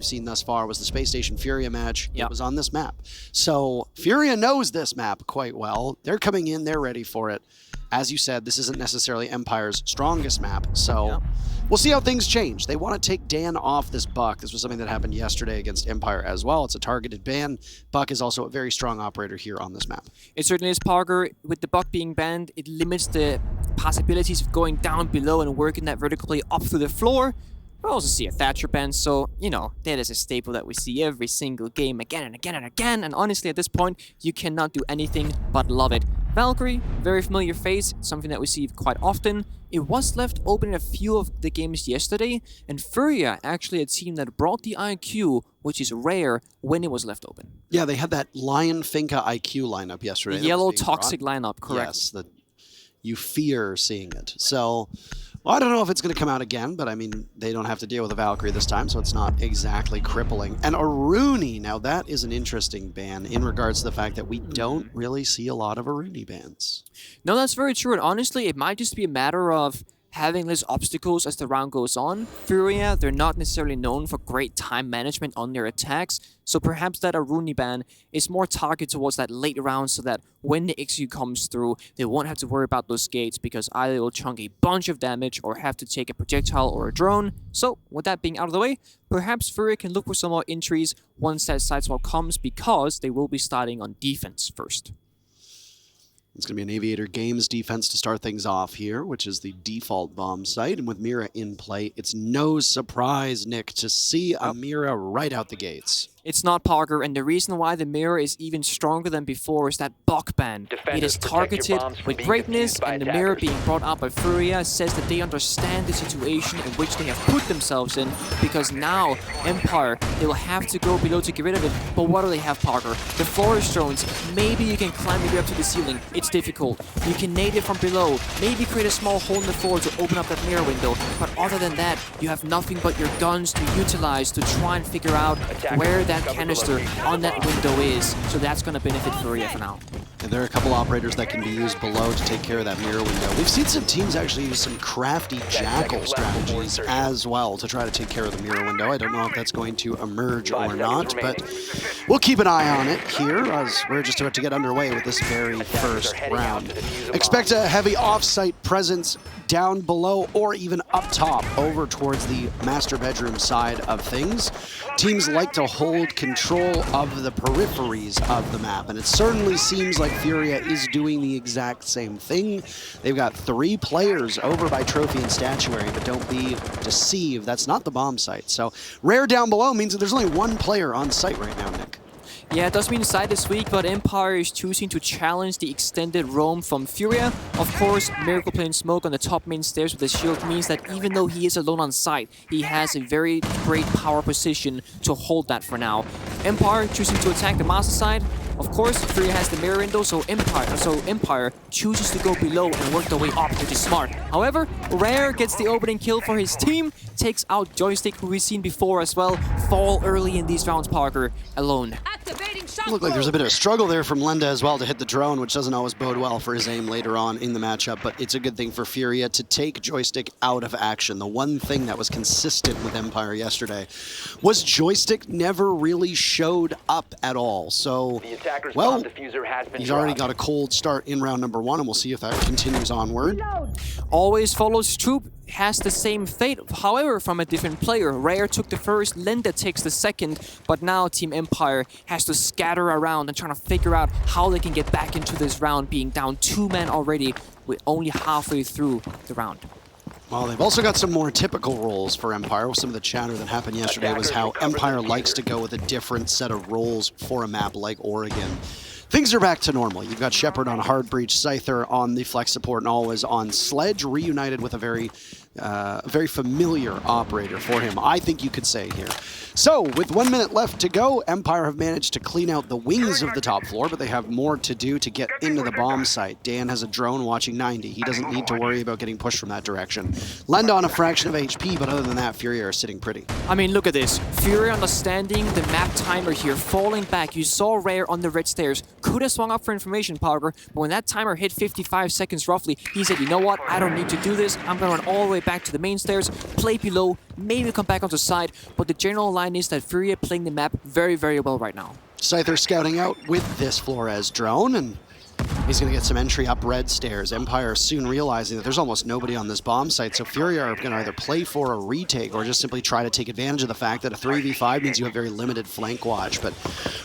seen thus far was the Space Station FURIA match. It was on this map. So FURIA knows this map quite well. They're coming in, they're ready for it. As you said, this isn't necessarily Empire's strongest map, so we'll see how things change. They want to take Dan off this Buck. This was something that happened yesterday against Empire as well. It's a targeted ban. Buck is also a very strong operator here on this map. It certainly is, Parker. With the Buck being banned, it limits the possibilities of going down below and working that vertically up through the floor. We also see a Thatcher ban, so, you know, that is a staple that we see every single game again and again and again, and honestly, at this point, you cannot do anything but love it. Valkyrie, very familiar face, something that we see quite often. It was left open in a few of the games yesterday, and FURIA, actually a team that brought the IQ, which is rare, when it was left open. Yeah, they had that Lion Finka IQ lineup yesterday. The yellow toxic lineup, correct. Yes, you fear seeing it. So, well, I don't know if it's going to come out again, but I mean, they don't have to deal with a Valkyrie this time, so it's not exactly crippling. And Aruni, now that is an interesting ban in regards to the fact that we don't really see a lot of Aruni bans. No, that's very true, and honestly, it might just be a matter of having less obstacles as the round goes on. FURIA, they're not necessarily known for great time management on their attacks, so perhaps that Aruni ban is more targeted towards that late round so that when the XU comes through, they won't have to worry about those gates because either they will chunk a bunch of damage or have to take a projectile or a drone. So, with that being out of the way, perhaps FURIA can look for some more entries once that side swap comes because they will be starting on defense first. It's going to be an Aviator Games defense to start things off here, which is the default bomb site. And with Mira in play, it's no surprise, Nick, to see a Mira right out the gates. It's not, Parker, and the reason why the Mirror is even stronger than before is that Buck ban. It is targeted with greatness, and the Mirror being brought out by FURIA says that they understand the situation in which they have put themselves in, because now, Empire, they will have to go below to get rid of it, but what do they have, Parker? The forest drones, maybe you can climb maybe up to the ceiling, it's difficult. You can nade it from below, maybe create a small hole in the floor to open up that mirror window, but other than that, you have nothing but your guns to utilize to try and figure out where that canister on that window is, so that's going to benefit FURIA for now. And there are a couple operators that can be used below to take care of that mirror window. We've seen some teams actually use some crafty jackal strategies as well to try to take care of the mirror window. I don't know if that's going to emerge or not, but we'll keep an eye on it here as we're just about to get underway with this very first round. Expect a heavy off-site presence down below or even up top over towards the master bedroom side of things. Teams like to hold control of the peripheries of the map, and it certainly seems like FURIA is doing the exact same thing. They've got 3 players over by Trophy and Statuary, but don't be deceived, that's not the bomb site. So rare down below means that there's only 1 player on site right now, Nick. Yeah, it does mean side this week, but Empire is choosing to challenge the extended roam from FURIA. Of course, Miracle playing smoke on the top main stairs with the shield means that even though he is alone on site, he has a very great power position to hold that for now. Empire choosing to attack the master side. Of course, FURIA has the mirror window, so Empire chooses to go below and work their way up, which is smart. However, Rare gets the opening kill for his team, takes out Joystick, who we've seen before as well, fall early in these rounds, Parker, alone. Looked like there's a bit of a struggle there from Lenda as well to hit the drone, which doesn't always bode well for his aim later on in the matchup, but it's a good thing for FURIA to take Joystick out of action. The one thing that was consistent with Empire yesterday was Joystick never really showed up at all. So, well, he's already got a cold start in round number 1, and we'll see if that continues onward. Always follows troop, has the same fate, however from a different player. Rare took the first, Lenda takes the second, but now Team Empire has to scatter around and trying to figure out how they can get back into this round, being down 2 men already with only halfway through the round. Well, they've also got some more typical roles for Empire. Some of the chatter that happened yesterday was how Empire likes to go with a different set of roles for a map like Oregon. Things are back to normal. You've got Shepard on Hard Breach, Scyther on the flex support, and always on Sledge, reunited with a very familiar operator for him, I think you could say here. So, with 1 minute left to go, Empire have managed to clean out the wings of the top floor, but they have more to do to get into the bomb site. Dan has a drone watching 90. He doesn't need to worry about getting pushed from that direction. Lenda on a fraction of HP, but other than that, FURIA are sitting pretty. I mean, look at this. FURIA understanding the map timer here, falling back. You saw Rare on the red stairs. Could have swung up for information, Parker, but when that timer hit 55 seconds roughly, he said, you know what? I don't need to do this. I'm going to run all the way way back to the main stairs, play below, maybe come back onto side, but the general line is that FURIA playing the map very, very well right now. Scyther scouting out with this Flores drone, and he's going to get some entry up red stairs. Empire soon realizing that there's almost nobody on this bomb site, so FURIA are going to either play for a retake or just simply try to take advantage of the fact that a 3v5 means you have very limited flank watch. But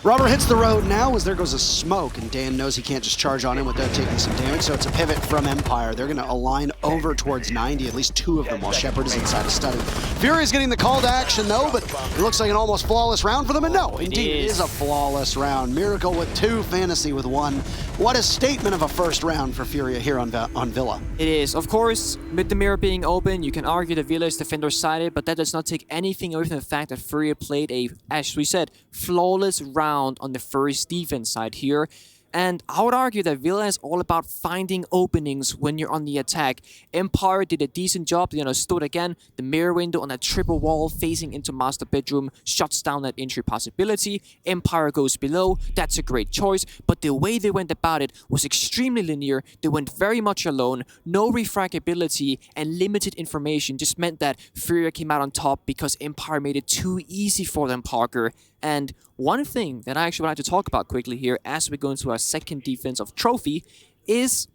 Robert hits the road now as there goes a smoke, and Dan knows he can't just charge on him without taking some damage, so it's a pivot from Empire. They're going to align over towards 90, at least 2 of them, while Shepard is inside a study. FURIA's getting the call to action, though, but it looks like an almost flawless round for them, and no, indeed, it is a flawless round. Miracle with 2, Fantasy with 1. What a statement of a first round for FURIA here on Villa. It is. Of course, with the mirror being open, you can argue that Villa is defender-sided, but that does not take anything away from the fact that FURIA played a, as we said, flawless round on the first defense side here. And I would argue that Villa is all about finding openings when you're on the attack. Empire did a decent job. They understood again the mirror window on that triple wall facing into master bedroom shuts down that entry possibility. Empire goes below. That's a great choice. But the way they went about it was extremely linear. They went very much alone. No refragability and limited information just meant that FURIA came out on top because Empire made it too easy for them, Parker. And one thing that I actually would like to talk about quickly here as we go into our second defensive trophy is,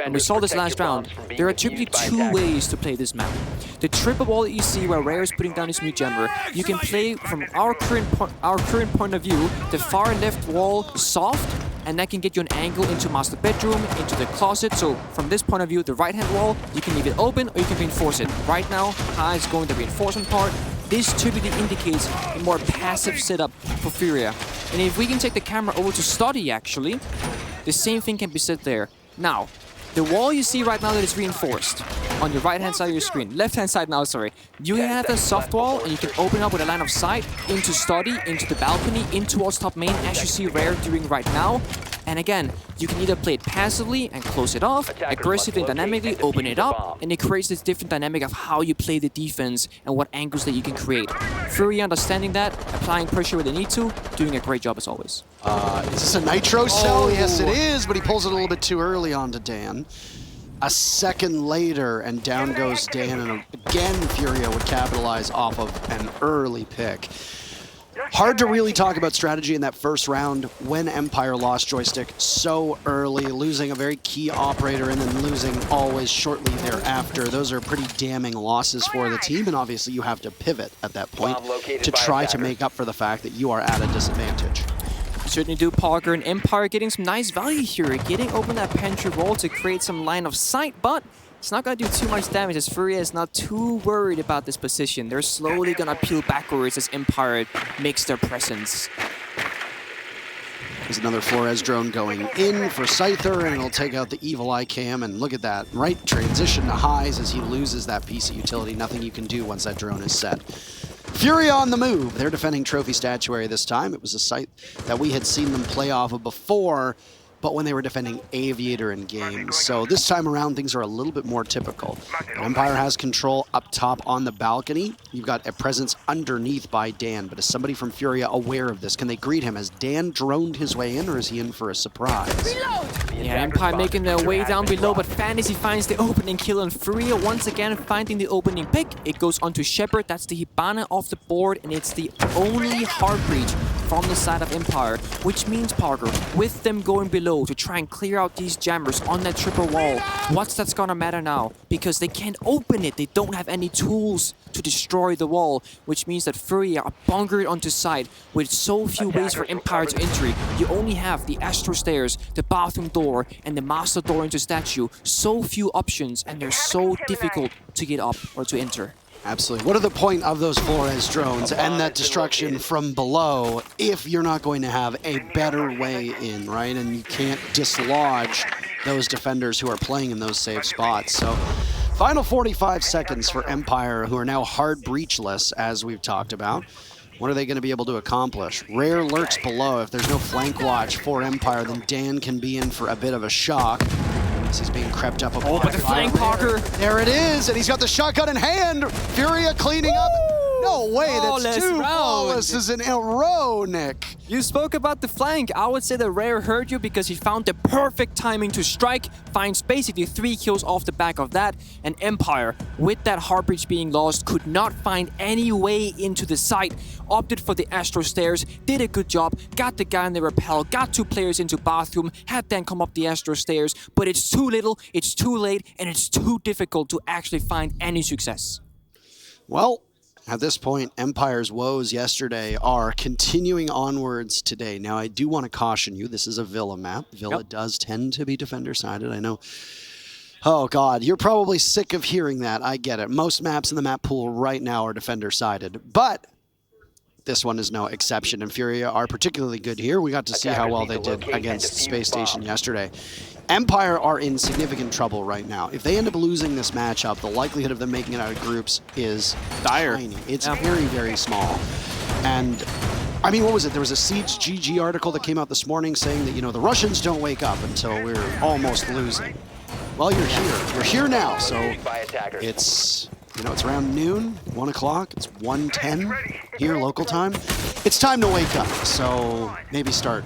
and we saw this last round, there are typically 2 ways to play this map. The triple wall that you see where Rare is putting down his new jammer, you can play from our current point of view, the far left wall soft, and that can get you an angle into master bedroom, into the closet. So from this point of view, the right hand wall, you can leave it open or you can reinforce it. Right now, Kai is going the reinforcement part. This typically indicates a more passive setup for FURIA. And if we can take the camera over to study, actually, the same thing can be said there. Now, the wall you see right now that is reinforced on your right-hand side of your screen, left-hand side now, sorry. You have a soft wall and you can open up with a line of sight into study, into the balcony, in towards top main, as you see Rare doing right now. And again, you can either play it passively and close it off, aggressively and dynamically open it up, and it creates this different dynamic of how you play the defense and what angles that you can create. FURIA understanding that, applying pressure where they need to, doing a great job as always. Is this a nitro cell? Yes, it is, but he pulls it a little bit too early onto Dan. A second later, and down goes Dan, and again, FURIA would capitalize off of an early pick. Hard to really talk about strategy in that first round when Empire lost joystick so early, losing a very key operator and then losing always shortly thereafter. Those are pretty damning losses for the team, and obviously you have to pivot at that point to try to make up for the fact that you are at a disadvantage. You certainly do, Parker, and Empire getting some nice value here, getting open that pantry wall to create some line of sight, but it's not going to do too much damage as FURIA is not too worried about this position. They're slowly going to peel backwards as Empire makes their presence. There's another Flores drone going in for Scyther, and it'll take out the Evil Eye Cam, and look at that. Right transition to highs as he loses that piece of utility. Nothing you can do once that drone is set. FURIA on the move. They're defending Trophy Statuary this time. It was a site that we had seen them play off of before, but when they were defending Aviator in games. So this time around, things are a little bit more typical. Empire has control up top on the balcony. You've got a presence underneath by Dan, but is somebody from FURIA aware of this? Can they greet him? Has Dan droned his way in, or is he in for a surprise? Yeah, Empire making their way down below, but Fantasy finds the opening kill, and FURIA once again finding the opening pick. It goes onto Shepard. That's the Hibana off the board, and it's the only hard breach from the side of Empire, which means, Parker, with them going below to try and clear out these jammers on that triple wall, what's that's gonna matter now? Because they can't open it. They don't have any tools to destroy the wall, which means that FURIA are bunkered onto site with so few ways for Empire to enter. You only have the Astro Stairs, the bathroom door, and the master door into statue. So few options, and they're so difficult to get up or to enter. Absolutely. What are the point of those Flores drones and that destruction from below if you're not going to have a better way in, right? And you can't dislodge those defenders who are playing in those safe spots. So final 45 seconds for Empire, who are now hard breachless, as we've talked about. What are they going to be able to accomplish? Rare lurks below. If there's no flank watch for Empire, then Dan can be in for a bit of a shock. He's being crept up. Oh, but the flank, Parker. There it is, and he's got the shotgun in hand. FURIA cleaning up. No way, that's Flawless 2 round. flawlesses in a row, Nick. You spoke about the flank. I would say that Rare heard you because he found the perfect timing to strike, finds basically 3 kills off the back of that, and Empire, with that heart breach being lost, could not find any way into the site, opted for the Astro Stairs, did a good job, got the guy in the rappel, got 2 players into bathroom, had them come up the Astro Stairs, but it's too little, it's too late, and it's too difficult to actually find any success. Well, at this point, Empire's woes yesterday are continuing onwards today. Now, I do want to caution you, this is a Villa map. Villa does tend to be defender-sided, I know. Oh, God, you're probably sick of hearing that. I get it. Most maps in the map pool right now are defender-sided, but this one is no exception, and FURIA are particularly good here. We got to see how well they did against Space Station yesterday. Empire are in significant trouble right now. If they end up losing this matchup, the likelihood of them making it out of groups is dire. Tiny. It's very, very small. And, I mean, what was it? There was a Siege GG article that came out this morning saying that, you know, the Russians don't wake up until we're almost losing. Well, you're here. You're here now, so it's, you know, it's around noon, 1 o'clock. It's 1:10 here, local time. It's time to wake up, so maybe start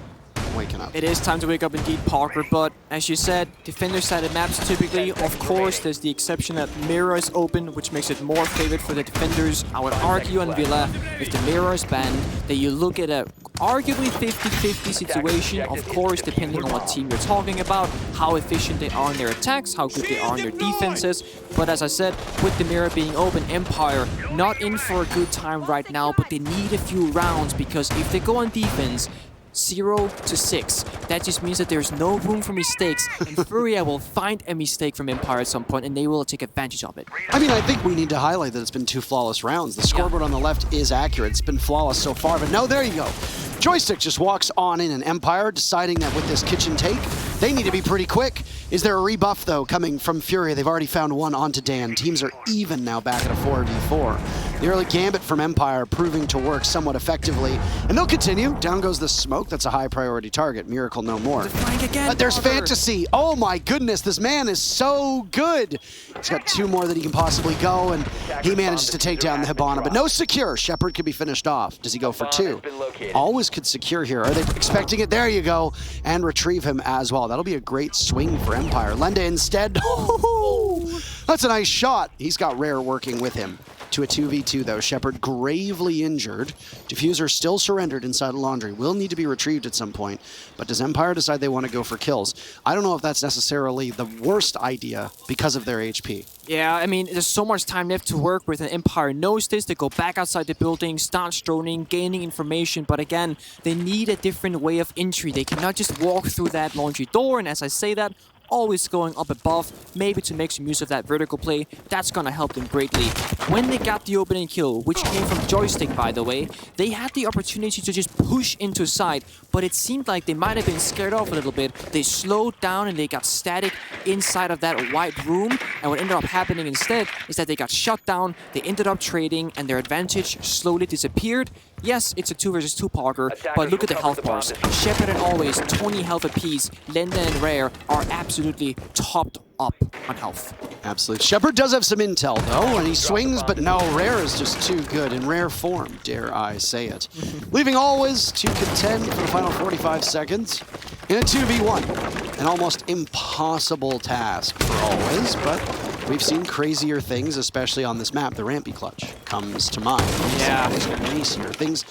waking up. It is time to wake up indeed, Parker, but as you said, defender-sided maps typically, of course, there's the exception that Mirror is open, which makes it more favored for the defenders. I would argue on Villa, if the Mirror is banned, that you look at a arguably 50-50 situation, of course, depending on what team you're talking about, how efficient they are in their attacks, how good they are in their defenses. But as I said, with the Mirror being open, Empire not in for a good time right now, but they need a few rounds, because if they go on defense, 0-6. That just means that there's no room for mistakes, and FURIA will find a mistake from Empire at some point, and they will take advantage of it. I mean, I think we need to highlight that it's been 2 flawless rounds. The scoreboard on the left is accurate. It's been flawless so far, but no, there you go. Joystick just walks on in, and Empire deciding that with this kitchen take, they need to be pretty quick. Is there a rebuff, though, coming from FURIA? They've already found one onto Dan. Teams are even now back at a 4v4. The early gambit from Empire proving to work somewhat effectively, and they'll continue. Down goes the smoke. That's a high priority target. Miracle no more. Again, but there's Fantasy. Oh my goodness, this man is so good. He's got 2 more that he can possibly go, and he manages to take down the Hibana, but no secure. Shepard could be finished off. Does he go for 2? Always could secure here. Are they expecting it? There you go. And retrieve him as well. That'll be a great swing for Empire. Lenda instead. That's a nice shot. He's got Rare working with him. To a 2v2 though. Shepard gravely injured. Diffuser still surrendered inside Laundry. Will need to be retrieved at some point. But does Empire decide they want to go for kills? I don't know if that's necessarily the worst idea because of their HP. Yeah, I mean, there's so much time left to work with, and Empire knows this. They go back outside the building, start droning, gaining information, but again, they need a different way of entry. They cannot just walk through that laundry door, and as I say that, always going up above, maybe to make some use of that vertical play. That's gonna help them greatly. When they got the opening kill, which came from Joystick, by the way, they had the opportunity to just push into side, but it seemed like they might have been scared off a little bit. They slowed down and they got static inside of that white room, and what ended up happening instead is that they got shut down, they ended up trading, and their advantage slowly disappeared. Yes, it's a 2 versus 2 Parker, but look at the health bars. Shepard and Always, 20 health apiece. Lenda and Rare are absolutely topped up on health. Absolutely. Shepard does have some intel, though, and he swings, but no, Rare is just too good in rare form, dare I say it. Leaving Always to contend for the final 45 seconds in a 2v1. An almost impossible task for Always, but we've seen crazier things, especially on this map. The Rampy Clutch comes to mind. Yeah. Things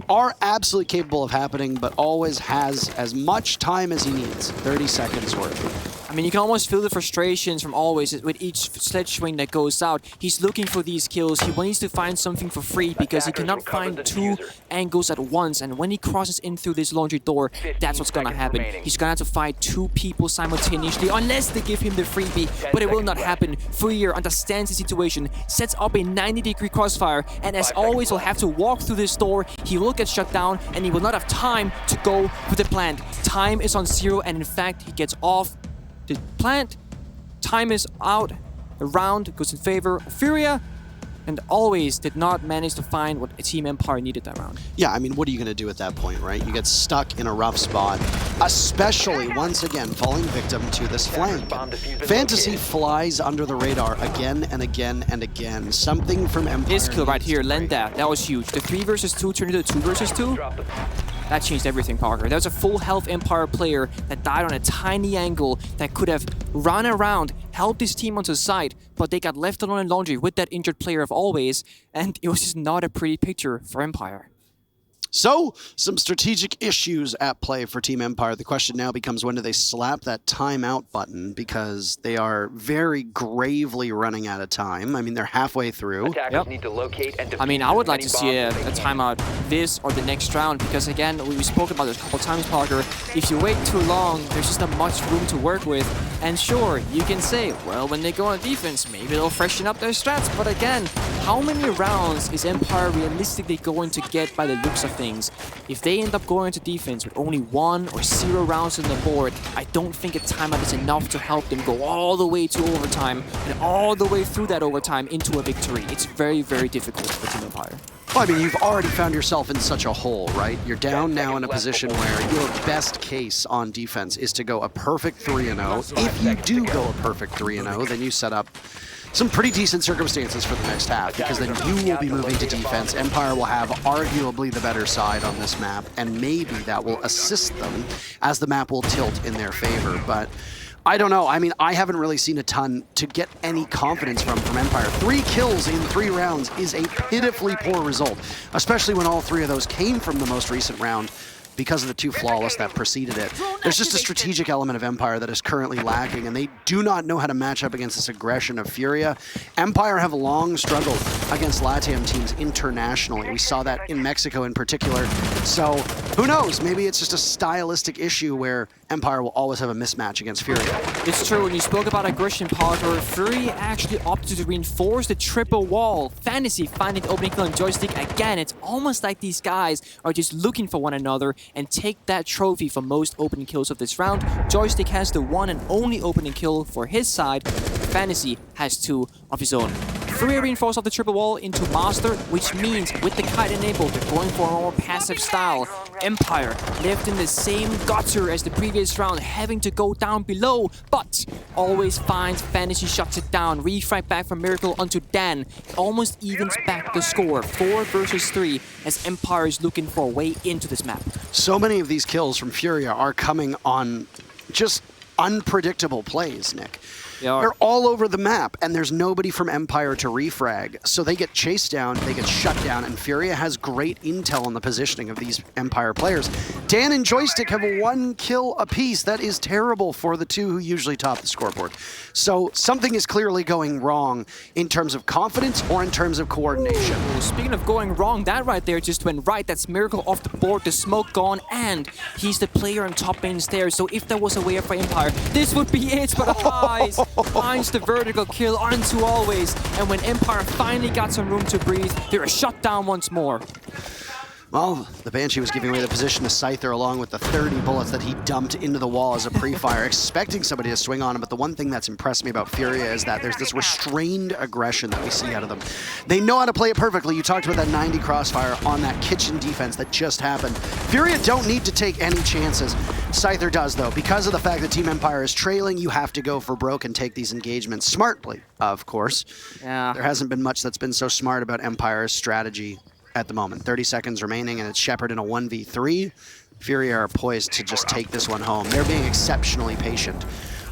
are absolutely capable of happening, but Always has as much time as he needs. 30 seconds worth. I mean, you can almost feel the frustrations from Always with each sledge swing that goes out. He's looking for these kills. He needs to find something for free because he cannot find 2 angles at once. And when he crosses in through this laundry door, that's what's gonna happen. He's gonna have to fight 2 people simultaneously unless they give him the freebie, but it will not happen. FURIA understands the situation, sets up a 90-degree crossfire, and as Always will have to walk through this door, he will get shut down and he will not have time to go for the plant. Time is on 0, and in fact, he gets off the plant. Time is out. A round goes in favor of FURIA. and always did not manage to find what Team Empire needed that round. Yeah, I mean, what are you going to do at that point, right? You get stuck in a rough spot, especially, once again, falling victim to this flank. Fantasy flies under the radar again and again and again. Something from Empire. This kill right here, Lenda, that was huge. The 3 versus 2 turned into 2 versus 2. That changed everything, Parker. That was a full health Empire player that died on a tiny angle that could have run around, helped his team onto site, but they got left alone in laundry with that injured player of always, and it was just not a pretty picture for Empire. So, some strategic issues at play for Team Empire. The question now becomes, when do they slap that timeout button? Because they are very gravely running out of time. I mean, they're halfway through. Yep. I mean, I would like to see a timeout this or the next round, because again, we spoke about this a couple times, Parker. If you wait too long, there's just not much room to work with. And sure, you can say, well, when they go on defense, maybe they'll freshen up their strats. But again, how many rounds is Empire realistically going to get by the looks of things? If they end up going to defense with only 1 or 0 rounds on the board, I don't think a timeout is enough to help them go all the way to overtime and all the way through that overtime into a victory. It's very, very difficult for Team Empire. Well, I mean, you've already found yourself in such a hole, right? You're down now in a position where your best case on defense is to go a perfect 3-0. If you do go a perfect 3-0, then you set up some pretty decent circumstances for the next half, because then you will be moving to defense. Empire will have arguably the better side on this map, and maybe that will assist them as the map will tilt in their favor. But I don't know. I mean, I haven't really seen a ton to get any confidence from Empire. 3 kills in 3 rounds is a pitifully poor result, especially when all 3 of those came from the most recent round, because of the 2 flawless that preceded it. There's just a strategic element of Empire that is currently lacking, and they do not know how to match up against this aggression of FURIA. Empire have long struggled against LATAM teams internationally. We saw that in Mexico in particular. So who knows? Maybe it's just a stylistic issue where Empire will always have a mismatch against FURIA. It's true. When you spoke about aggression, Parker, FURIA actually opted to reinforce the triple wall. Fantasy finding the opening kill on Joystick again. It's almost like these guys are just looking for one another and take that trophy for most opening kills of this round. Joystick has the one and only opening kill for his side. Fantasy has 2 of his own. FURIA reinforced off the triple wall into Master, which means with the kite enabled, they're going for a more passive style. Empire left in the same gutter as the previous round, having to go down below, but always finds Fantasy, shuts it down. Refrag back from Miracle onto Dan. Almost evens back the score. 4 versus 3 as Empire is looking for a way into this map. So many of these kills from FURIA are coming on just unpredictable plays, Nick. They're all over the map, and there's nobody from Empire to refrag. So they get chased down, they get shut down, and FURIA has great intel on the positioning of these Empire players. Dan and Joystick have 1 kill apiece. That is terrible for the 2 who usually top the scoreboard. So something is clearly going wrong in terms of confidence or in terms of coordination. Ooh, speaking of going wrong, that right there just went right. That's Miracle off the board, the smoke gone, and he's the player on top main stairs. So if there was a way for Empire, this would be it, but Eyes finds the vertical kill onto Always, and when Empire finally got some room to breathe, they're shut down once more. Well, the Banshee was giving away the position to Scyther along with the 30 bullets that he dumped into the wall as a pre-fire, expecting somebody to swing on him. But the one thing that's impressed me about FURIA is that there's this restrained aggression that we see out of them. They know how to play it perfectly. You talked about that 90 crossfire on that kitchen defense that just happened. FURIA don't need to take any chances. Scyther does, though. Because of the fact that Team Empire is trailing, you have to go for broke and take these engagements smartly, of course. Yeah. There hasn't been much that's been so smart about Empire's strategy at the moment. 30 seconds remaining, and it's Shepard in a 1v3. FURIA are poised to just take this one home. They're being exceptionally patient.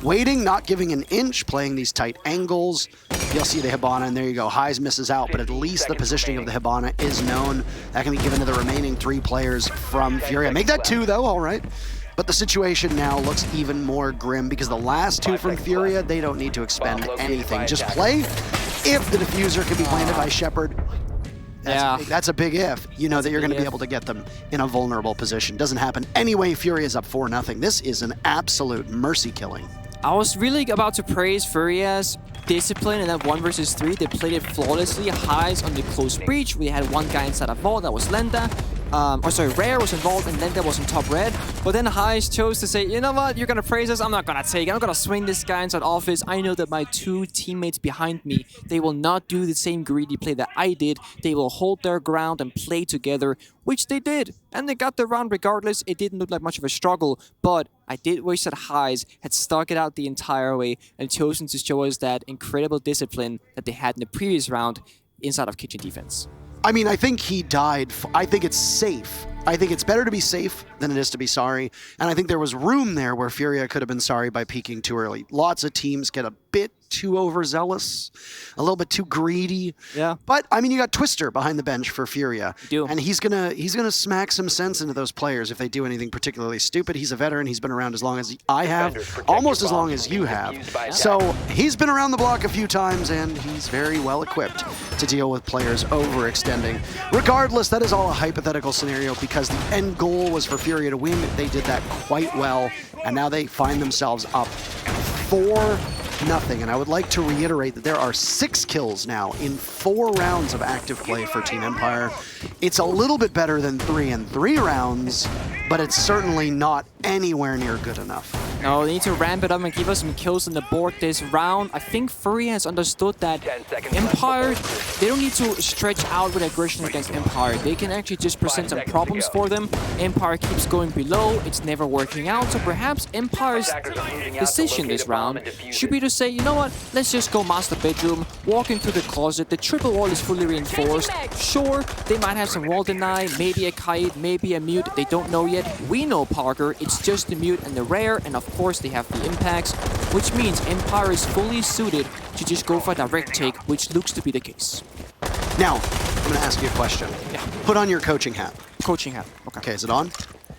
Waiting, not giving an inch, playing these tight angles. You'll see the Hibana, and there you go. Highs misses out, but at least the positioning of the Hibana is known. That can be given to the remaining 3 players from FURIA. Make that 2, though, all right. But the situation now looks even more grim because the last 2 from FURIA, they don't need to expend anything. Just play. If the diffuser can be planted by Shepard, that's a big if. You know that you're going to be able to get them in a vulnerable position. Doesn't happen anyway. FURIA's up 4-0. This is an absolute mercy killing. I was really about to praise FURIA's discipline in that 1 versus 3. They played it flawlessly. Highs on the close breach. We had 1 guy inside a vault. That was Lenda. Rare was involved and Lenda was in top red. But then Heist chose to say, you know what, you're gonna praise us, I'm not gonna take it. I'm gonna swing this guy inside office. I know that my two teammates behind me, they will not do the same greedy play that I did. They will hold their ground and play together, which they did. And they got the round regardless. It didn't look like much of a struggle, but I did wish that Heist had stuck it out the entire way and chosen to show us that incredible discipline that they had in the previous round inside of Kitchen defense. I mean, I think he died. I think it's safe. I think it's better to be safe than it is to be sorry. And I think there was room there where FURIA could have been sorry by peaking too early. Lots of teams get a bit too overzealous, a little bit too greedy. Yeah. But I mean, you got Twister behind the bench for FURIA, and he's gonna smack some sense into those players if they do anything particularly stupid. He's a veteran. He's been around as long as I have, almost as long as you have. So he's been around the block a few times, and he's very well equipped to deal with players overextending. Regardless, that is all a hypothetical scenario because the end goal was for FURIA to win. They did that quite well, and now they find themselves up 4-0. And I would like to reiterate that there are 6 kills now in 4 rounds of active play for Team Empire. It's a little bit better than 3 in 3 rounds, but it's certainly not anywhere near good enough. No, they need to ramp it up and give us some kills on the board this round. I think FURIA has understood that Empire, they don't need to stretch out with aggression against Empire. They can actually just present some problems for them. Empire keeps going below, it's never working out. So perhaps Empire's decision this round should be to say, you know what, let's just go master bedroom, walk into the closet, the triple wall is fully reinforced. Sure, they might have some wall deny, maybe a kite, maybe a mute, they don't know yet. We know, Parker, it's just the mute and the rare, and of course they have the impacts, which means Empire is fully suited to just go for a direct take, which looks to be the case. Now, I'm going to ask you a question. Yeah. Put on your coaching hat. Coaching hat. Okay, is it on?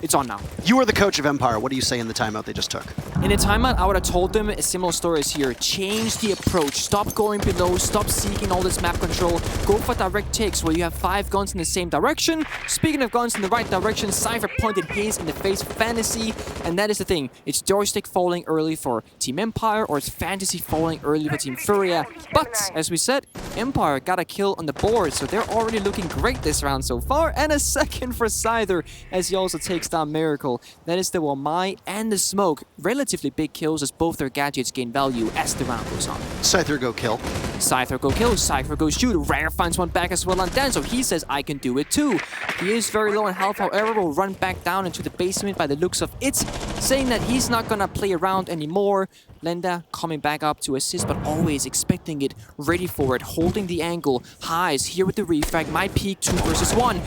It's on now. You are the coach of Empire. What do you say in the timeout they just took? In a timeout, I would have told them a similar story as here. Change the approach. Stop going below. Stop seeking all this map control. Go for direct takes where you have 5 guns in the same direction. Speaking of guns in the right direction, Cypher pointed his in the face of Fantasy. And that is the thing. It's joystick falling early for Team Empire, or it's Fantasy falling early for Team FURIA. But, as we said, Empire got a kill on the board, so they're already looking great this round so far. And a second for Scyther, as he also takes down Miracle. That is the Wamai and the Smoke. Relatively big kills as both their gadgets gain value as the round goes on. Scyther go kill. Scyther go kill, Cypher go shoot. Rare finds one back as well on Dan, so he says, I can do it too. He is very low in health, however, will run back down into the basement by the looks of it, saying that he's not gonna play around anymore. Lenda coming back up to assist, but always expecting it, ready for it, holding the angle. Highs here with the refrag, might peak 2 versus 1.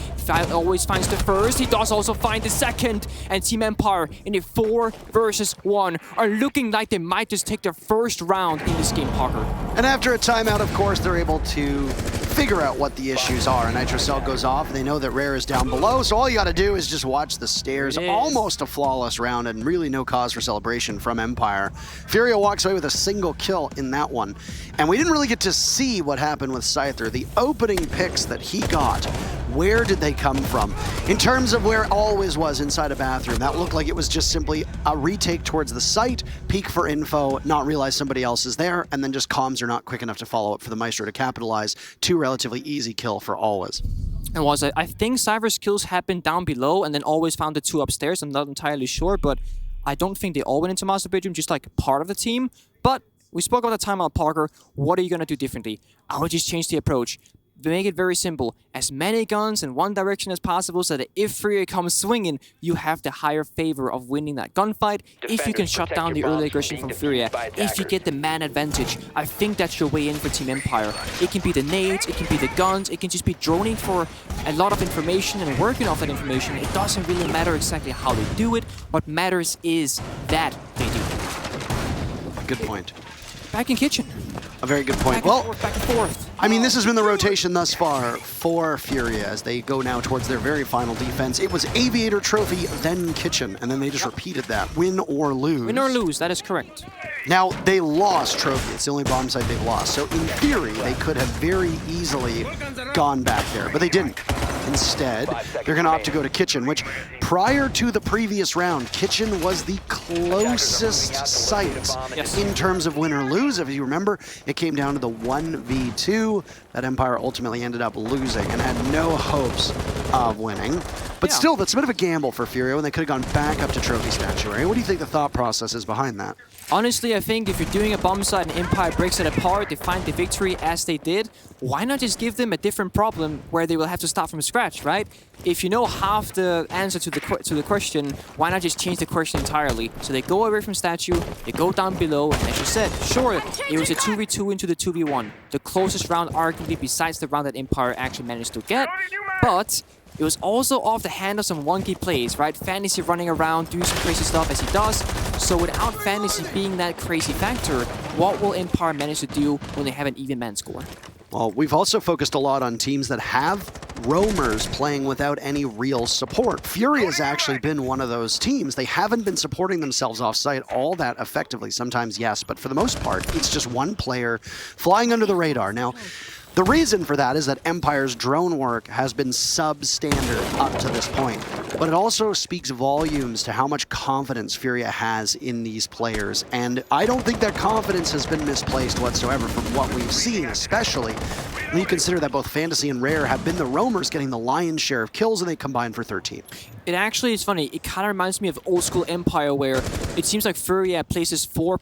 Always finds the first, he does also find the second. And Team Empire in a 4 versus 1 are looking like they might just take their first round in this game, Parker. And after a timeout, of course, they're able to figure out what the issues are. And Nitrocell goes off. They know that Rare is down below, so all you got to do is just watch the stairs. Almost a flawless round and really no cause for celebration from Empire. FURIA walks away with a single kill in that one. And we didn't really get to see what happened with Scyther. The opening picks that he got, where did they come from? In terms of where Always was inside a bathroom, that looked like it was just simply a retake towards the site, peek for info, not realize somebody else is there, and then just comms are not quick enough to follow up for the Maestro to capitalize. 2 relatively easy kill for Always. And I think Cypher's kills happened down below and then Always found the 2 upstairs. I'm not entirely sure, but I don't think they all went into Master Bedroom, just like part of the team. But we spoke about the timeout, Parker. What are you going to do differently? I would just change the approach. Make it very simple. As many guns in one direction as possible so that if FURIA comes swinging, you have the higher favor of winning that gunfight. If you can shut down the early aggression from FURIA, if you get the man advantage, I think that's your way in for Team Empire. It can be the nades, it can be the guns, it can just be droning for a lot of information and working off that information. It doesn't really matter exactly how they do it. What matters is that they do it. Good point. Back in kitchen. A very good point. Back and forth. I mean, this has been the rotation thus far for FURIA as they go now towards their very final defense. It was Aviator Trophy, then Kitchen, and then they just repeated that. Win or lose. Win or lose, that is correct. Now, they lost Trophy. It's the only bomb site they've lost. So in theory, they could have very easily gone back there, but they didn't. Instead, they're going to opt to go to Kitchen, which prior to the previous round, Kitchen was the closest site in terms of win or lose. If you remember, it came down to the 1v2 that Empire ultimately ended up losing and had no hopes of winning. But still, that's a bit of a gamble for FURIA when they could have gone back up to Trophy Statuary. What do you think the thought process is behind that? Honestly, I think if you're doing a bomb site and Empire breaks it apart, they find the victory as they did, why not just give them a different problem where they will have to start from scratch, right? If you know half the answer to the question, why not just change the question entirely? So they go away from statue, they go down below, and as you said, sure, it was a 2v2 into the 2v1. The closest round, arguably, besides the round that Empire actually managed to get, but it was also off the hand of some wonky plays, right? Fantasy running around, doing some crazy stuff as he does. So without Fantasy being that crazy factor, what will Empire manage to do when they have an even man score? Well, we've also focused a lot on teams that have roamers playing without any real support. FURIA's actually been one of those teams. They haven't been supporting themselves off-site all that effectively. Sometimes, yes, but for the most part, it's just one player flying under the radar. Now, the reason for that is that Empire's drone work has been substandard up to this point, but it also speaks volumes to how much confidence FURIA has in these players, and I don't think that confidence has been misplaced whatsoever from what we've seen, especially when you consider that both Fantasy and Rare have been the roamers getting the lion's share of kills, and they combined for 13. It actually is funny. It kind of reminds me of old school Empire, where it seems like FURIA plays this 4+1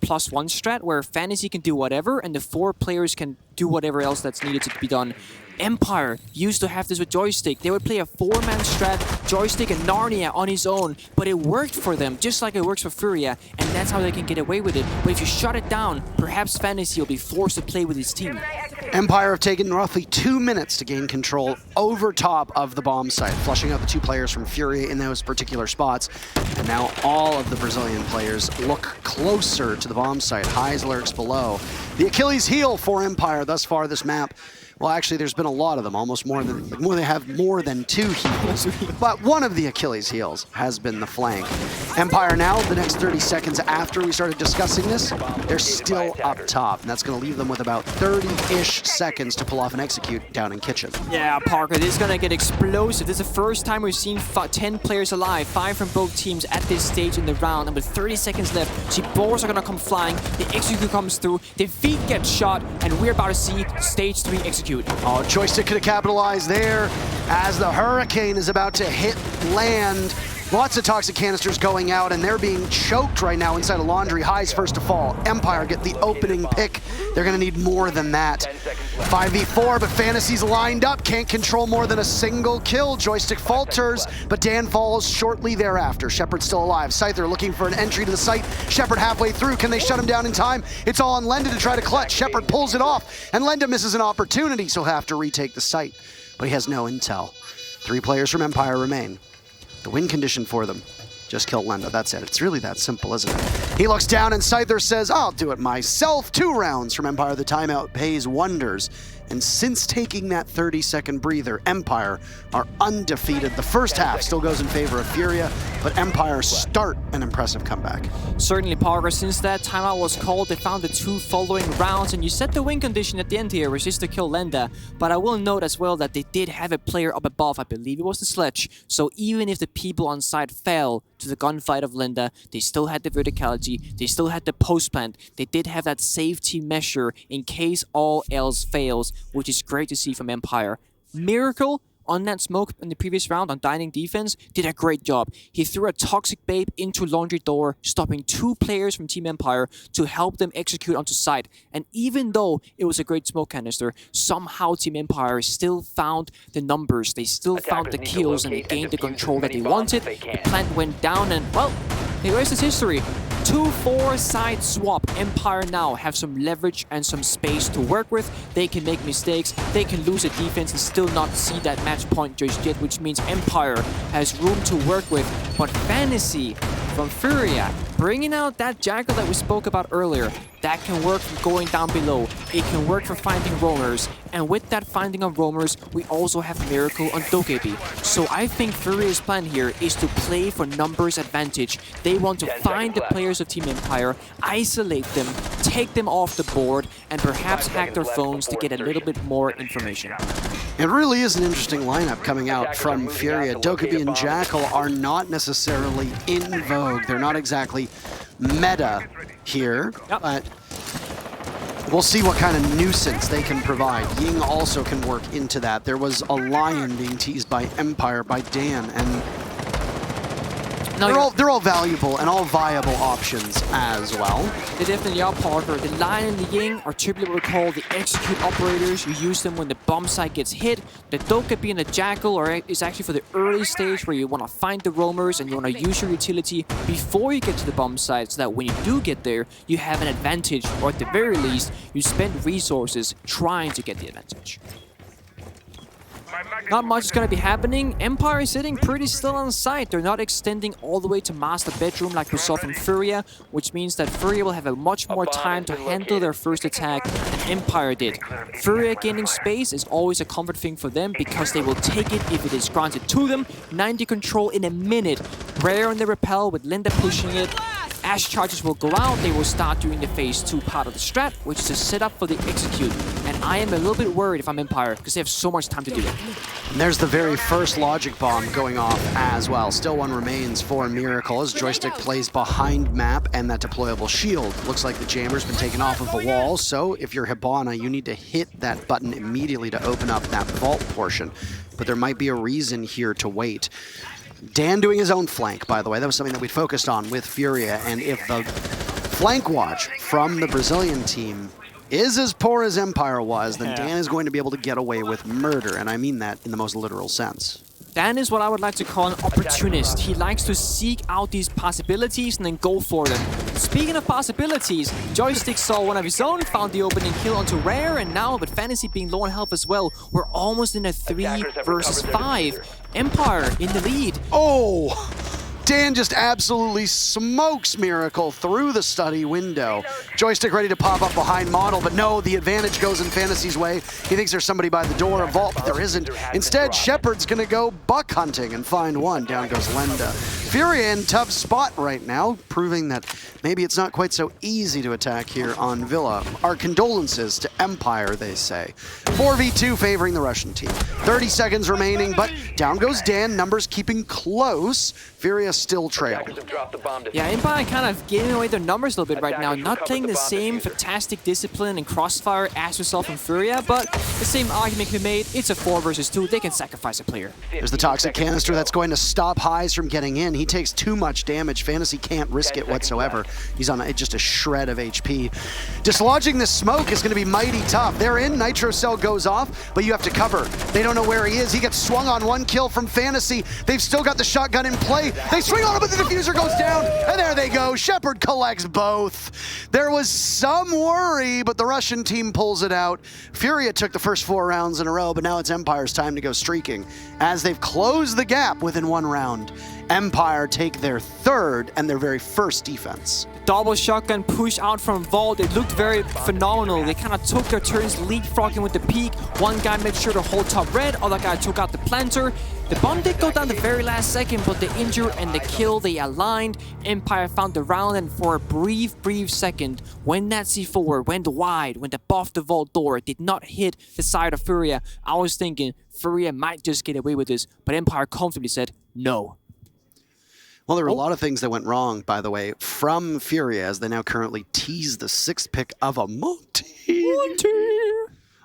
strat, where Fantasy can do whatever, and the 4 players can do whatever else that's needed to be done. Empire used to have this with Joystick. They would play a 4-man strat, Joystick and Narnia on his own, but it worked for them, just like it works for FURIA, and that's how they can get away with it. But if you shut it down, perhaps Fantasy will be forced to play with his team. Empire have taken roughly 2 minutes to gain control over top of the bomb site, flushing out the 2 players from FURIA in those particular spots. And now all of the Brazilian players look closer to the bomb site. Highs lurks below. The Achilles heel for Empire thus far this map. Well, actually, there's been a lot of them, almost more than they have more than 2 heels. But one of the Achilles heels has been the flank. Empire now, the next 30 seconds after we started discussing this, they're still up top, and that's going to leave them with about 30-ish seconds to pull off and execute down in kitchen. Yeah, Parker, this is going to get explosive. This is the first time we've seen 10 players alive, 5 from both teams at this stage in the round, and with 30 seconds left, G-Boars are going to come flying, the execute comes through, the feet get shot, and we're about to see stage 3 execute. Oh, Joystick could have capitalized there as the Hurricane is about to hit land. Lots of toxic canisters going out, and they're being choked right now inside a laundry. Highs first to fall. Empire get the opening pick. They're going to need more than that. 5v4, but Fantasy's lined up. Can't control more than a single kill. Joystick falters, but Dan falls shortly thereafter. Shepard's still alive. Scyther looking for an entry to the site. Shepard halfway through. Can they shut him down in time? It's all on Lenda to try to clutch. Shepard pulls it off, and Lenda misses an opportunity, so he'll have to retake the site. But he has no intel. 3 players from Empire remain. The win condition for them, just kill Lenda. That's it. It's really that simple, isn't it? He looks down and Scyther says, I'll do it myself. 2 rounds from Empire. The timeout pays wonders. And since taking that 30-second breather, Empire are undefeated. The first half still goes in favor of FURIA, but Empire start an impressive comeback. Certainly, Parker. Since that timeout was called, they found the 2 following rounds, and you set the win condition at the end here, which is to kill Lenda. But I will note as well that they did have a player up above. I believe it was the Sledge. So even if the people on site fell to the gunfight of Lenda, they still had the verticality, they still had the post plant, they did have that safety measure in case all else fails, which is great to see from Empire. Miracle on that smoke in the previous round on Dining Defense did a great job. He threw a toxic babe into laundry door, stopping 2 players from Team Empire to help them execute onto site. And even though it was a great smoke canister, somehow Team Empire still found the numbers, they still found the kills, and they gained the control that they wanted. The plant went down, and well, the rest is history. 2-4 side swap. Empire now have some leverage and some space to work with. They can make mistakes, they can lose a defense and still not see that match point just yet, which means Empire has room to work with. But Fantasy from FURIA, bringing out that Jackal that we spoke about earlier, that can work for going down below. It can work for finding roamers. And with that finding of roamers, we also have Miracle on Dokebi. So I think FURIA's plan here is to play for numbers advantage. They want to find the players of Team Empire, isolate them, take them off the board, and perhaps hack their phones to get a little bit more information. It really is an interesting lineup coming out from FURIA. Dokebi and Jackal are not necessarily in vogue. They're not exactly meta here, but We'll see what kind of nuisance they can provide. Ying also can work into that. There was a lion being teased by Empire, by Dan, and they're all valuable and all viable options as well. They definitely are, Parker. The Lion and the Ying are typically what we call the execute operators. You use them when the bomb site gets hit. The Doka being the Jackal is actually for the early stage where you want to find the roamers and you want to use your utility before you get to the bomb site so that when you do get there, you have an advantage, or at the very least, you spend resources trying to get the advantage. Not much is going to be happening. Empire is sitting pretty still on site. They're not extending all the way to master bedroom like we saw from FURIA, which means that FURIA will have a much more time to handle their first attack than Empire did. FURIA gaining space is always a comfort thing for them because they will take it if it is granted to them. 90 control in a minute. Rare on the repel with Linda pushing it. As charges will go out, they will start doing the phase 2 part of the strat, which is a setup for the execute. And I am a little bit worried if I'm Empire, because they have so much time to do it. And there's the very first logic bomb going off as well. Still one remains for Miracle as Joystick plays behind map and that deployable shield. Looks like the jammer's been taken off of the wall, so if you're Hibana, you need to hit that button immediately to open up that vault portion. But there might be a reason here to wait. Dan doing his own flank, by the way. That was something that we focused on with FURIA, and if the flank watch from the Brazilian team is as poor as Empire was, then Dan is going to be able to get away with murder, and I mean that in the most literal sense. Dan is what I would like to call an opportunist. He likes to seek out these possibilities and then go for them. Speaking of possibilities, Joystick saw one of his own, found the opening kill onto Rare, and now with Fantasy being low on health as well, we're almost in a 3 versus 5. Empire in the lead. Oh! Dan just absolutely smokes Miracle through the study window. Joystick ready to pop up behind Model, but no, the advantage goes in Fantasy's way. He thinks there's somebody by the door, a vault, but there isn't. Instead, Shepard's gonna go buck hunting and find one. Down goes Lenda. FURIA in tough spot right now, proving that maybe it's not quite so easy to attack here on Villa. Our condolences to Empire, they say. 4v2 favoring the Russian team. 30 seconds remaining, but down goes Dan. Numbers keeping close. FURIA still trail. Yeah, Empire kind of giving away their numbers a little bit right now. Not playing the same fantastic discipline and crossfire as we saw from FURIA, but the same argument can be made. It's a 4 versus 2. They can sacrifice a player. There's the toxic canister that's going to stop Highs from getting in. He takes too much damage. Fantasy can't risk it whatsoever. He's on just a shred of HP. Dislodging the smoke is going to be mighty tough. They're in. Nitro Cell goes off, but you have to cover. They don't know where he is. He gets swung on. 1 kill from Fantasy. They've still got the shotgun in play. They swing on him, but the diffuser goes down, and there they go. Shepard collects both. There was some worry, but the Russian team pulls it out. FURIA took the first 4 rounds in a row, but now it's Empire's time to go streaking, as they've closed the gap within 1 round. Empire take their 3rd and their very first defense. Double shotgun push out from Vault. It looked very phenomenal. They kind of took their turns leapfrogging with the peak. One guy made sure to hold top red, other guy took out the planter. The bomb did go down the very last second, but the injure and the kill, they aligned. Empire found the round, and for a brief second, when that C4 went wide, went above the vault door, it did not hit the side of FURIA, I was thinking FURIA might just get away with this, but Empire comfortably said no. Well, there were a lot of things that went wrong, by the way, from FURIA, as they now currently tease the 6th pick of a Monty.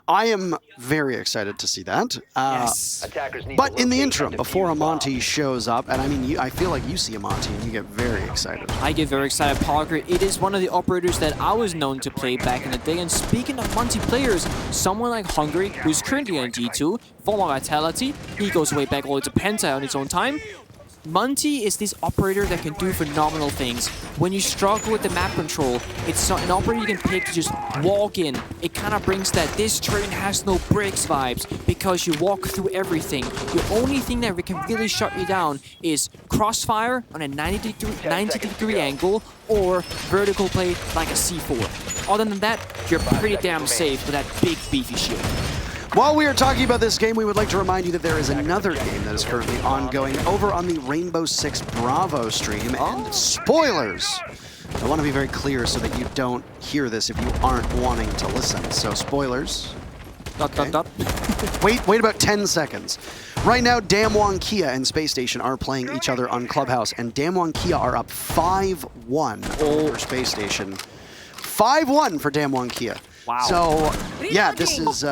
I am very excited to see that. Yes. But in the interim, before Amonte shows up, and I mean, I feel like you see Amonte and you get very excited. I get very excited, Parker. It is one of the operators that I was known to play back in the day. And speaking of multiplayers, someone like Hungry, who's currently on G2, former Vitality, he goes way back all the way to Penta on his own time. Monty is this operator that can do phenomenal things. When you struggle with the map control, it's not an operator you can pick to just walk in. It kind of brings that this train has no brakes vibes because you walk through everything. The only thing that can really shut you down is crossfire on a 90 degree angle or vertical play like a C4. Other than that, you're pretty damn safe with that big beefy shield. While we are talking about this game, we would like to remind you that there is another game that is currently ongoing over on the Rainbow Six Bravo stream. And spoilers! I want to be very clear so that you don't hear this if you aren't wanting to listen. So spoilers. Okay. Wait about 10 seconds. Right now, Damwon Kia and Space Station are playing each other on Clubhouse, and Damwon Kia are up 5-1 over Space Station. 5-1 for Damwon Kia. Wow. So, yeah, this is...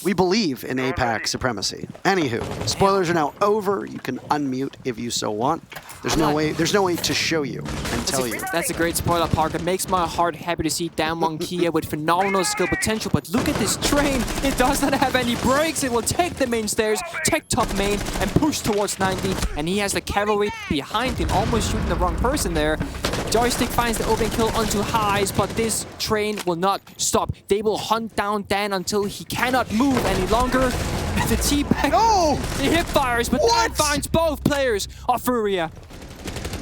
we believe in APAC supremacy. Anywho, spoilers are now over. You can unmute if you so want. There's no way to show you and tell you. That's a great spoiler, Parker. It makes my heart happy to see Damwon Kia with phenomenal skill potential, but look at this train. It does not have any brakes. It will take the main stairs, take top main, and push towards 90. And he has the cavalry behind him, almost shooting the wrong person there. Joystick finds the open kill onto highs, but this train will not stop. They will hunt down Dan until he cannot move any longer. And the T-back, the hip fires, but Dan finds both players of FURIA.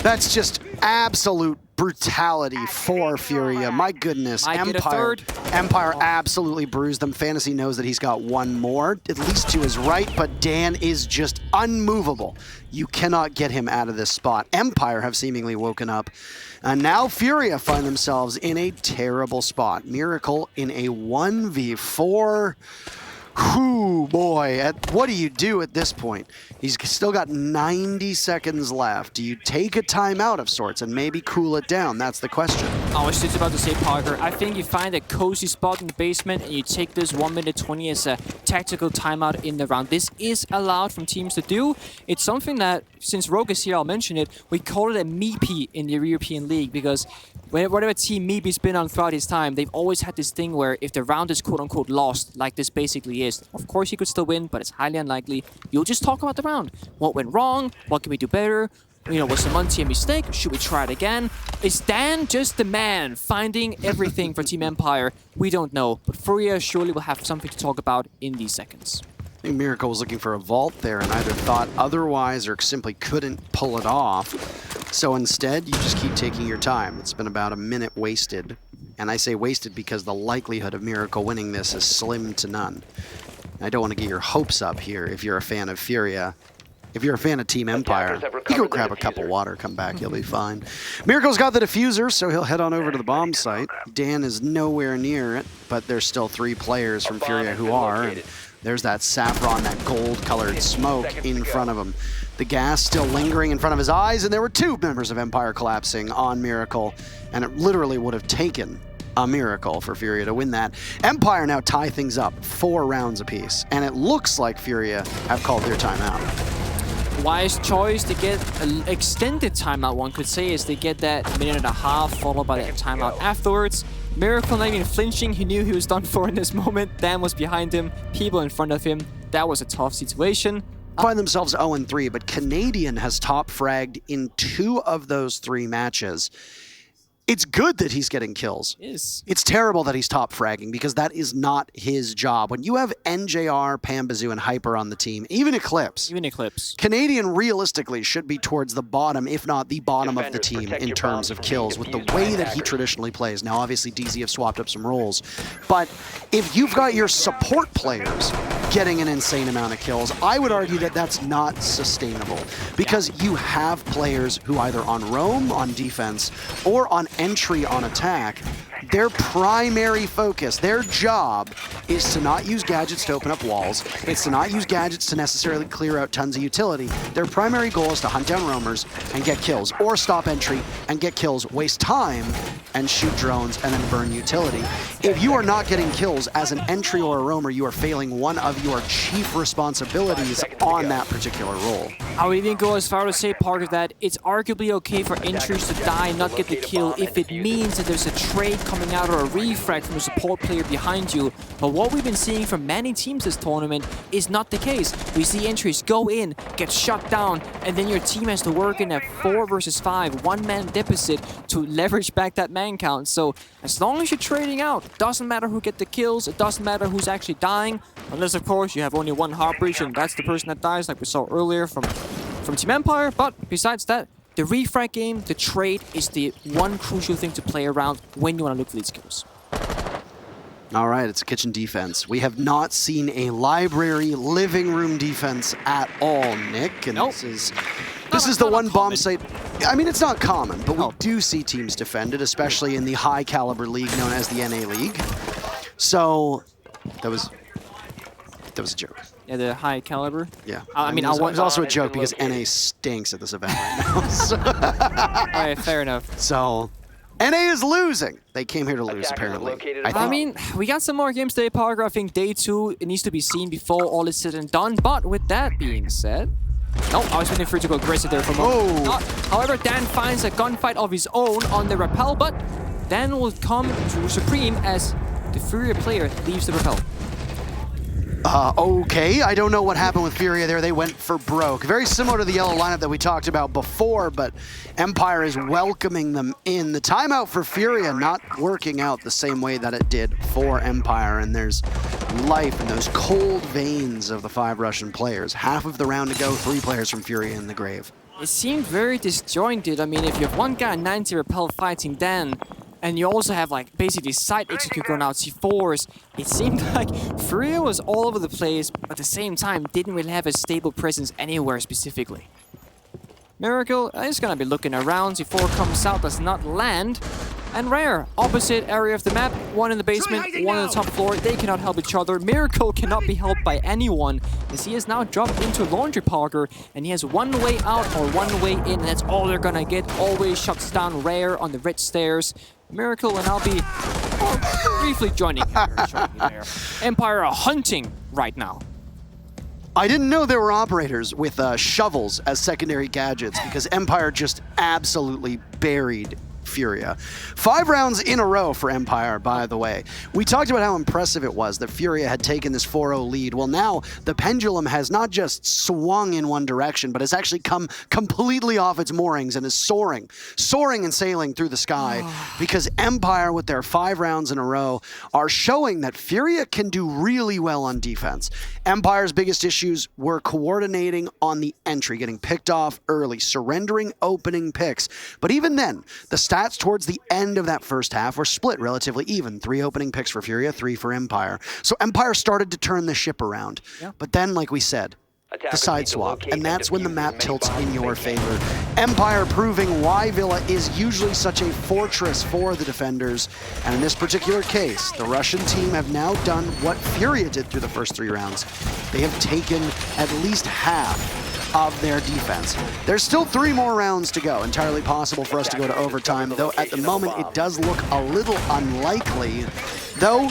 That's just absolute brutality for FURIA. My goodness, Empire absolutely bruised them. Fantasy knows that he's got one more, at least to his right, but Dan is just unmovable. You cannot get him out of this spot. Empire have seemingly woken up, and now FURIA find themselves in a terrible spot. Miracle in a 1v4. Whew, boy, what do you do at this point? He's still got 90 seconds left. Do you take a timeout of sorts and maybe cool it down? That's the question. I was just about to say, Parker, I think you find a cozy spot in the basement and you take this 1 minute 20 as a tactical timeout in the round. This is allowed from teams to do. It's something that, since Rogue is here, I'll mention it, we call it a MEP in the European League, because whatever team Meeby's been on throughout his time, they've always had this thing where if the round is quote-unquote lost, like this basically is, of course you could still win, but it's highly unlikely. You'll just talk about the round. What went wrong? What can we do better? You know, was Samonti a mistake? Should we try it again? Is Dan just the man finding everything for Team Empire? We don't know, but FURIA surely will have something to talk about in these seconds. I think Miracle was looking for a vault there and either thought otherwise or simply couldn't pull it off. So instead, you just keep taking your time. It's been about a minute wasted. And I say wasted because the likelihood of Miracle winning this is slim to none. I don't want to get your hopes up here if you're a fan of FURIA. If you're a fan of Team Empire, you go grab a cup of water, come back, you'll be fine. Miracle's got the diffuser, so he'll head on over to the bomb site. Dan is nowhere near it, but there's still 3 players from FURIA who are. And there's that saffron, that gold-colored smoke in front of him. The gas still lingering in front of his eyes, and there were 2 members of Empire collapsing on Miracle, and it literally would have taken a miracle for FURIA to win that. Empire now tie things up 4 rounds apiece, and it looks like FURIA have called their timeout. Wise choice to get an extended timeout, one could say, as they get that minute and a half followed by that timeout afterwards. Miracle not even flinching, he knew he was done for in this moment. Dan was behind him, people in front of him. That was a tough situation. Find themselves 0-3, but Canadian has top fragged in 2 of those 3 matches. It's good that he's getting kills. It's terrible that he's top fragging because that is not his job. When you have NJR, Pambazoo, and Hyper on the team, even Eclipse, Canadian realistically should be towards the bottom, if not the bottom of the team in terms of kills with the way that he traditionally plays. Now, obviously, DZ have swapped up some roles, but if you've got your support players getting an insane amount of kills, I would argue that that's not sustainable because you have players who either on roam, on defense, or on entry on attack, their primary focus, their job is to not use gadgets to open up walls. It's to not use gadgets to necessarily clear out tons of utility. Their primary goal is to hunt down roamers and get kills, or stop entry and get kills, waste time and shoot drones and then burn utility. If you are not getting kills as an entry or a roamer, you are failing one of your chief responsibilities on that particular role. I would even go as far to say, part of that, it's arguably okay for entries to die and not get the kill if it means that there's a trade coming out or a refrag from a support player behind you. But what we've been seeing from many teams this tournament is not the case. We see entries go in, get shut down, and then your team has to work in a 4 versus 5, 1-man deficit to leverage back that man count. So as long as you're trading out, doesn't matter who get the kills, it doesn't matter who's actually dying, unless of course you have only 1 heart breach and that's the person that dies, like we saw earlier from Team Empire. But besides that, the refrag game, the trade, is the one crucial thing to play around when you want to look for these kills. All right, it's a kitchen defense. We have not seen a library living room defense at all, Nick. And this is the one bomb site. I mean, it's not common, but we do see teams defend it, especially in the high caliber league known as the NA League. So that was a joke. Yeah, the high caliber. Yeah. I mean, it was also a joke because NA stinks at this event right now. So all right, fair enough. So, NA is losing. They came here to lose, apparently. I mean, we got some more games today, Parker. I think day 2, it needs to be seen before all is said and done. But with that being said... No, I was waiting for it to go aggressive there for a moment. However, Dan finds a gunfight of his own on the rappel, but Dan will come to Supreme as the FURIA player leaves the rappel. Okay, I don't know what happened with FURIA there. They went for broke. Very similar to the yellow lineup that we talked about before, but Empire is welcoming them in. The timeout for FURIA not working out the same way that it did for Empire, and there's life in those cold veins of the 5 Russian players. Half of the round to go, 3 players from FURIA in the grave. It seemed very disjointed. I mean, if you have one guy 90 rappel fighting Dan, and you also have like basically side execute going out C4s, it seemed like FURIA was all over the place, but at the same time didn't really have a stable presence anywhere specifically. Miracle is gonna be looking around, C4 comes out, does not land. And Rare, opposite area of the map, one in the basement, one on the top floor. They cannot help each other. Miracle cannot be helped by anyone, as he has now dropped into Laundry Parker, and he has one way out or one way in, and that's all they're gonna get. Always shuts down Rare on the red stairs. Miracle will now be briefly joining there. Empire are hunting right now. I didn't know there were operators with shovels as secondary gadgets, because Empire just absolutely buried FURIA. 5 rounds in a row for Empire, by the way. We talked about how impressive it was that FURIA had taken this 4-0 lead. Well, now the pendulum has not just swung in one direction, but has actually come completely off its moorings and is soaring and sailing through the sky, because Empire, with their 5 rounds in a row, are showing that FURIA can do really well on defense. Empire's biggest issues were coordinating on the entry, getting picked off early, surrendering opening picks. But even then, the stats towards the end of that first half were split relatively even. 3 opening picks for FURIA, 3 for Empire. So Empire started to turn the ship around. Yeah. But then, like we said, the side swap, and that's when the map tilts in your favor. Empire proving why Villa is usually such a fortress for the defenders, and in this particular case, the Russian team have now done what FURIA did through the first 3 rounds. They have taken at least half of their defense. There's still 3 more rounds to go. Entirely possible for us to go to overtime, though at the moment it does look a little unlikely. Though,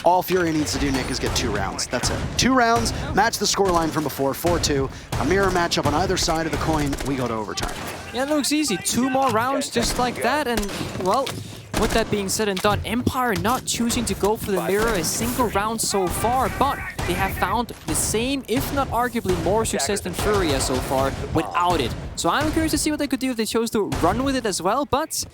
all FURIA needs to do, Nick, is get 2 rounds. That's it. 2 rounds, match the scoreline from before, 4-2. A mirror matchup on either side of the coin, we go to overtime. Yeah, it looks easy. 2 more rounds just like that, and, well, with that being said and done, Empire not choosing to go for the mirror a single round so far, but they have found the same, if not arguably more success than FURIA so far without it. So I'm curious to see what they could do if they chose to run with it as well, but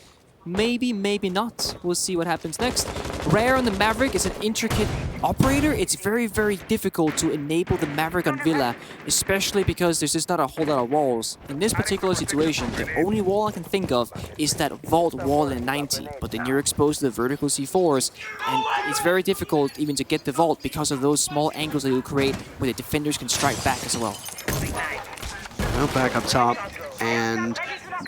maybe, maybe not. We'll see what happens next. Rare on the Maverick is an intricate operator. It's very, very difficult to enable the Maverick on Villa, especially because there's just not a whole lot of walls. In this particular situation, the only wall I can think of is that vault wall in 90, but then you're exposed to the vertical C4s, and it's very difficult even to get the vault because of those small angles that you create where the defenders can strike back as well. Well, back up top, and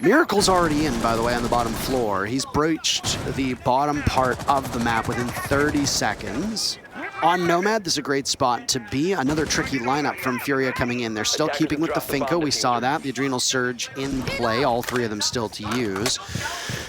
Miracle's already in, by the way, on the bottom floor. He's breached the bottom part of the map within 30 seconds. On Nomad, this is a great spot to be. Another tricky lineup from FURIA coming in. They're still keeping with the Finka. We saw that. The Adrenal Surge in play. All 3 of them still to use.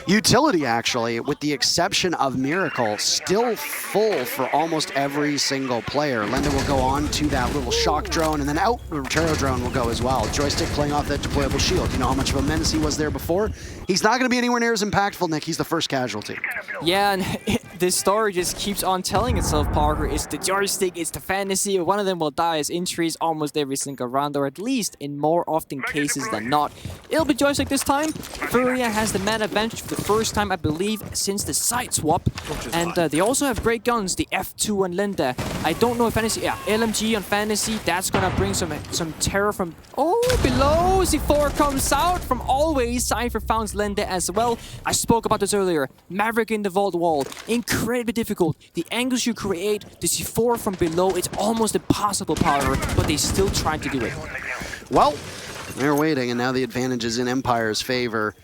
Utility, actually, with the exception of Miracle, still full for almost every single player. Lenda will go on to that little shock drone, and then out, the Terror drone will go as well. Joystick playing off that deployable shield. You know how much of a menace he was there before? He's not going to be anywhere near as impactful, Nick. He's the first casualty. Yeah, and this story just keeps on telling itself, Parker. It's the joystick, it's the fantasy. One of them will die as injuries almost every single round, or at least in more often cases than not. It'll be joystick this time. FURIA has the man advantage for the first time, I believe, since the side swap. And they also have great guns, the F2 on Lenda. I don't know if fantasy, yeah, LMG on fantasy, that's gonna bring some terror from, below. C4 comes out from always. Cypher founds Lenda as well. I spoke about this earlier. Maverick in the vault wall, incredibly difficult. The angles you create, the C4 from below, it's almost impossible, Power, but they still try to do it. Well, they're waiting, and now the advantage is in Empire's favor.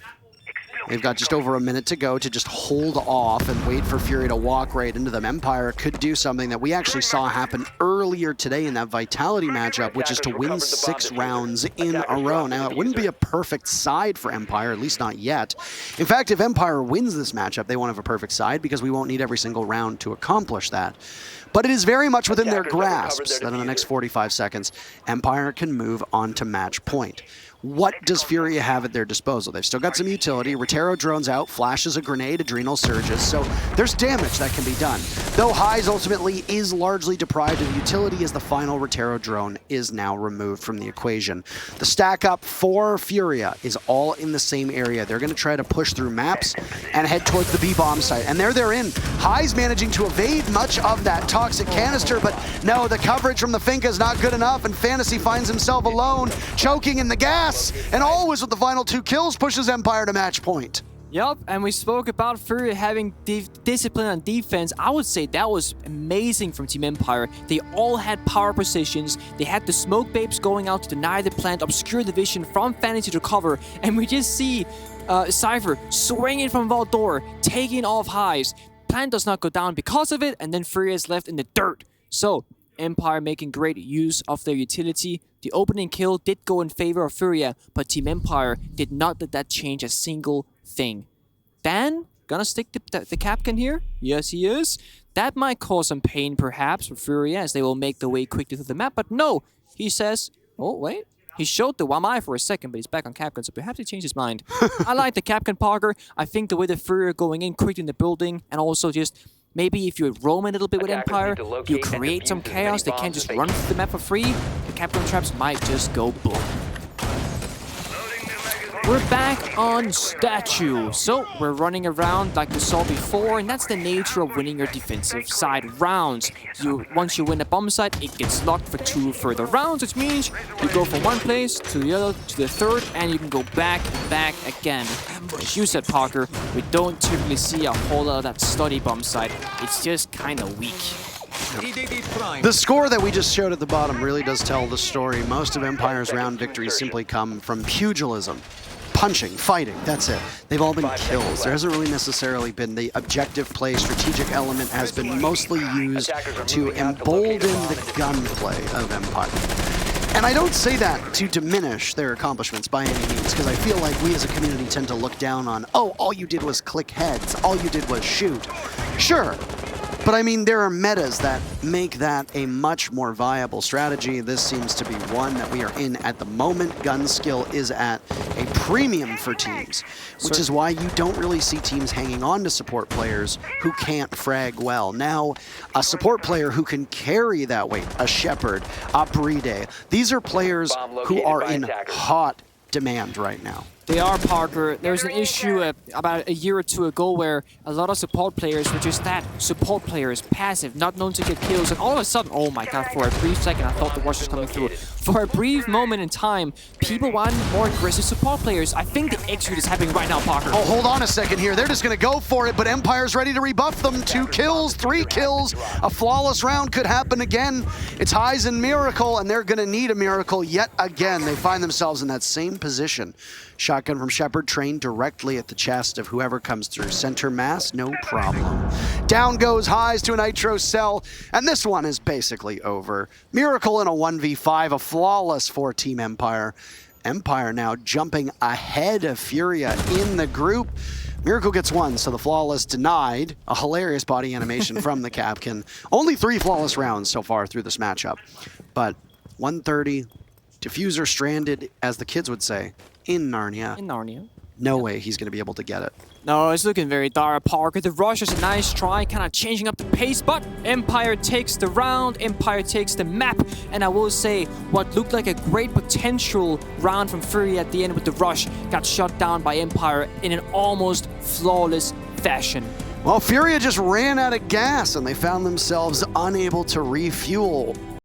They've got just over a minute to go to just hold off and wait for FURIA to walk right into them. Empire could do something that we actually saw happen earlier today in that Vitality matchup, which is to win 6 rounds in a row. Now, it wouldn't be a perfect side for Empire, at least not yet. In fact, if Empire wins this matchup, they won't have a perfect side because we won't need every single round to accomplish that. But it is very much within their grasps that in the next 45 seconds, Empire can move on to match point. What does FURIA have at their disposal? They've still got some utility. Rotero drones out, flashes a grenade, Adrenal surges, so there's damage that can be done. Though Highs ultimately is largely deprived of utility as the final Rotero drone is now removed from the equation. The stack up for FURIA is all in the same area. They're going to try to push through maps and head towards the B-bomb site, and there they're in. Highs managing to evade much of that toxic canister, but no, the coverage from the Finka is not good enough, and Fantasy finds himself alone, choking in the gas. And always with the final 2 kills pushes Empire to match point. Yup, and we spoke about FURIA having discipline on defense. I would say that was amazing from Team Empire. They all had power positions. They had the smoke babes going out to deny the plant, obscure the vision from Fantasy to cover, and we just see Cypher swinging from Valdor, taking off Highs. Plant does not go down because of it, and then FURIA is left in the dirt. So Empire making great use of their utility. The opening kill did go in favor of FURIA, but Team Empire did not let that change a single thing. Dan, gonna stick the Capcan here? Yes, he is. That might cause some pain, perhaps, for FURIA, as they will make their way quickly through the map, but no! He says, oh, wait. He showed the Wamai for a second, but he's back on Capcan, so perhaps he changed his mind. I like the Capcan Parker. I think the way the FURIA are going in quickly in the building, and also just maybe if you roam a little bit with Empire, you create some chaos. They can't just run through the map for free. The Capcan traps might just go boom. We're back on Statue. So we're running around like we saw before, and that's the nature of winning your defensive side rounds. Once you win a bomb site, it gets locked for 2 further rounds, which means you go from one place to the other, to the third, and you can go back and back again. As you said, Parker, we don't typically see a whole lot of that study bomb site. It's just kind of weak. The score that we just showed at the bottom really does tell the story. Most of Empire's round victories simply come from pugilism. Punching, fighting, that's it. They've all been kills. There hasn't really necessarily been the objective play. Strategic element has been mostly used to embolden the gunplay of Empire. And I don't say that to diminish their accomplishments by any means, because I feel like we as a community tend to look down on, oh, all you did was click heads, all you did was shoot. Sure. But I mean, there are metas that make that a much more viable strategy. This seems to be one that we are in at the moment. Gun skill is at a premium for teams, which is why you don't really see teams hanging on to support players who can't frag well. Now, a support player who can carry that weight, a Shepard, a Playday, these are players who are in hot demand right now. They are, Parker. There's an issue about a year or 2 ago where a lot of support players were just that, support players, passive, not known to get kills, and all of a sudden, oh my god, for a brief second I thought the rush was coming through. For a brief moment in time, people want more aggressive support players. I think the execute is happening right now, Parker. Oh, hold on a second here. They're just going to go for it, but Empire's ready to rebuff them. 2 kills, 3 kills. A flawless round could happen again. It's Highs and Miracle, and they're going to need a miracle yet again. They find themselves in that same position. Shotgun from Shepard trained directly at the chest of whoever comes through. Center mass, no problem. Down goes Highs to a Nitro cell, and this one is basically over. Miracle in a 1v5, a flawless for Team Empire. Empire now jumping ahead of FURIA in the group. Miracle gets 1, so the flawless denied. A hilarious body animation from the Capcan. Only 3 flawless rounds so far through this matchup. But 130, Diffuser stranded, as the kids would say, in Narnia. In Narnia. No way he's going to be able to get it. No, it's looking very dark, Parker. The rush is a nice try, kind of changing up the pace, but Empire takes the round, Empire takes the map, and I will say, what looked like a great potential round from FURIA at the end with the rush got shut down by Empire in an almost flawless fashion. Well, FURIA just ran out of gas, and they found themselves unable to refuel.